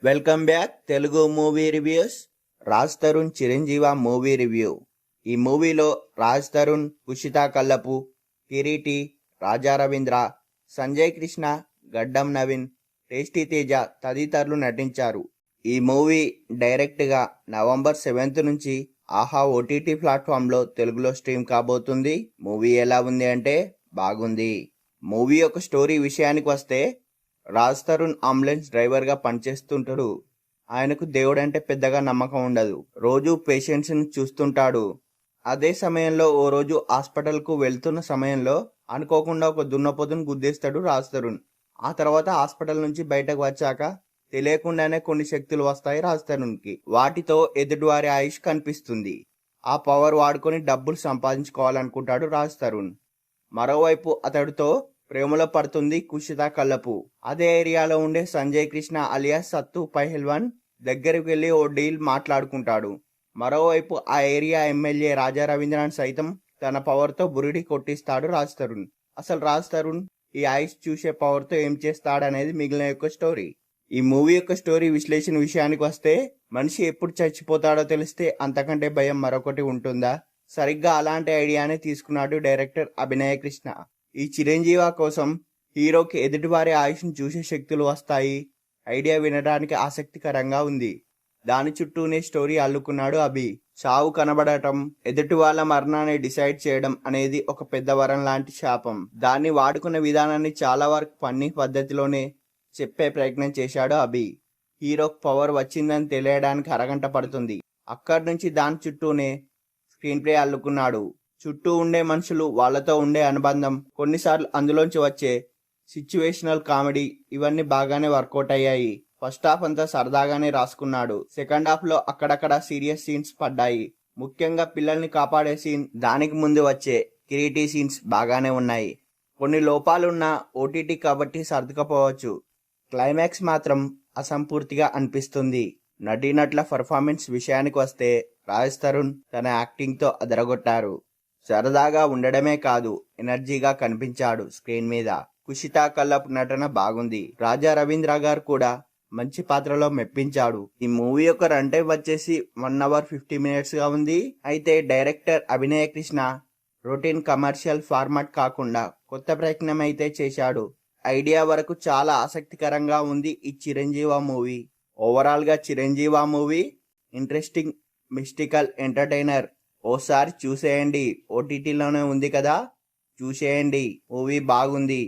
Welcome back Telugu movie reviews. Raj Tarun Chiranjeeva movie review. ఈ మూవీలో రాజ్ తరుణ్, కుషితా కల్లపు, కిరీటి, రాజా రవీంద్ర, సంజయ్ కృష్ణ, గడ్డం నవీన్, టేస్టీ తేజ తదితరులు నటించారు. ఈ మూవీ డైరెక్ట్గా నవంబర్ 7 నుంచి ఆహా ఓటీటీ ప్లాట్ఫామ్లో తెలుగులో స్ట్రీమ్ కాబోతుంది. మూవీ ఎలా ఉంది అంటే బాగుంది. మూవీ యొక్క స్టోరీ విషయానికి వస్తే, రాజ్ తరుణ్ అంబులెన్స్ డ్రైవర్గా పనిచేస్తుంటాడు. ఆయనకు దేవుడంటే పెద్దగా నమ్మకం ఉండదు. రోజు పేషెంట్స్ని చూస్తుంటాడు. అదే సమయంలో ఓ రోజు హాస్పిటల్కు వెళ్తున్న సమయంలో అనుకోకుండా ఒక దున్నపోతును గుద్దేస్తాడు రాజ్ తరుణ్. ఆ తర్వాత హాస్పిటల్ నుంచి బయటకు వచ్చాక తెలియకుండానే కొన్ని శక్తులు వస్తాయి రాజ్ తరుణ్కి. వాటితో ఎదుటివారి ఆయుష్ కనిపిస్తుంది. ఆ పవర్ వాడుకొని డబ్బులు సంపాదించుకోవాలనుకుంటాడు రాజ్ తరుణ్. మరోవైపు అతడితో ప్రేమలో పడుతుంది కుషితా కల్లపు. అదే ఏరియాలో ఉండే సంజయ్ కృష్ణ అలియాస్ సత్తు పహల్వాన్ దగ్గరికి వెళ్ళి ఓ డీల్ మాట్లాడుకుంటాడు. మరోవైపు ఆ ఏరియా ఎమ్మెల్యే రాజా రవీంద్రన్ సైతం తన పవర్తో బురిడి కొట్టిస్తాడు రాజ్ తరుణ్. అసలు రాజ్ తరుణ్ ఈ ఐస్ చూసే పవర్తో ఏం చేస్తాడనేది మిగిలిన యొక్క స్టోరీ. ఈ మూవీ యొక్క స్టోరీ విశ్లేషణ విషయానికి వస్తే, మనిషి ఎప్పుడు చచ్చిపోతాడో తెలిస్తే అంతకంటే భయం మరొకటి ఉంటుందా? సరిగ్గా అలాంటి ఐడియానే తీసుకున్నాడు డైరెక్టర్ అభినయ కృష్ణ. ఈ చిరంజీవ కోసం హీరోకి ఎదుటివారి ఆయుష్ను చూసే శక్తులు వస్తాయి. ఐడియా వినడానికి ఆసక్తికరంగా ఉంది. దాని చుట్టూనే స్టోరీ అల్లుకున్నాడు అభి. చావు కనబడటం, ఎదుటి వాళ్ళ మరణాన్ని డిసైడ్ చేయడం అనేది ఒక పెద్ద వరం లాంటి శాపం. దాన్ని వాడుకున్న విధానాన్ని చాలా వరకు ఫన్నీ పద్ధతిలోనే చెప్పే ప్రయత్నం చేశాడు అభి. హీరోకి పవర్ వచ్చిందని తెలియడానికి అరగంట పడుతుంది. అక్కడి నుంచి దాని చుట్టూనే స్క్రీన్ ప్లే అల్లుకున్నాడు. చుట్టూ ఉండే మనుషులు, వాళ్ళతో ఉండే అనుబంధం, కొన్నిసార్లు అందులోంచి వచ్చే సిచ్యువేషనల్ కామెడీ, ఇవన్నీ బాగానే వర్కౌట్ అయ్యాయి. ఫస్ట్ హాఫ్ అంతా సరదాగానే రాసుకున్నాడు. సెకండ్ హాఫ్ లో అక్కడక్కడ సీరియస్ సీన్స్ పడ్డాయి. ముఖ్యంగా పిల్లల్ని కాపాడే సీన్, దానికి ముందు వచ్చే కిరీటీ సీన్స్ బాగానే ఉన్నాయి. కొన్ని లోపాలున్నా ఓటీటీ కాబట్టి సర్దుకపోవచ్చు. క్లైమాక్స్ మాత్రం అసంపూర్తిగా అనిపిస్తుంది. నటీనటుల పర్ఫార్మెన్స్ విషయానికి వస్తే, రాజ్ తరుణ్ తన యాక్టింగ్తో అదరగొట్టారు. సరదాగా ఉండడమే కాదు, ఎనర్జీగా కనిపించాడు స్క్రీన్ మీద. కుషితా కల్లపు నటన బాగుంది. రాజా రవీంద్ర గారు కూడా మంచి పాత్రలో మెప్పించాడు. ఈ మూవీ యొక్క రన్ టైం వచ్చేసి 1 hour 50 minutes గా ఉంది. అయితే డైరెక్టర్ అభినయ కృష్ణ రొటీన్ కమర్షియల్ ఫార్మాట్ కాకుండా కొత్త ప్రయత్నం అయితే చేశాడు. ఐడియా వరకు చాలా ఆసక్తికరంగా ఉంది ఈ చిరంజీవ మూవీ. ఓవరాల్ గా Chiranjeeva movie interesting, mystical, entertainer. ఓసారి చూసేయండి. ఓటీటీలోనే ఉంది కదా, చూసేయండి. మూవీ బాగుంది.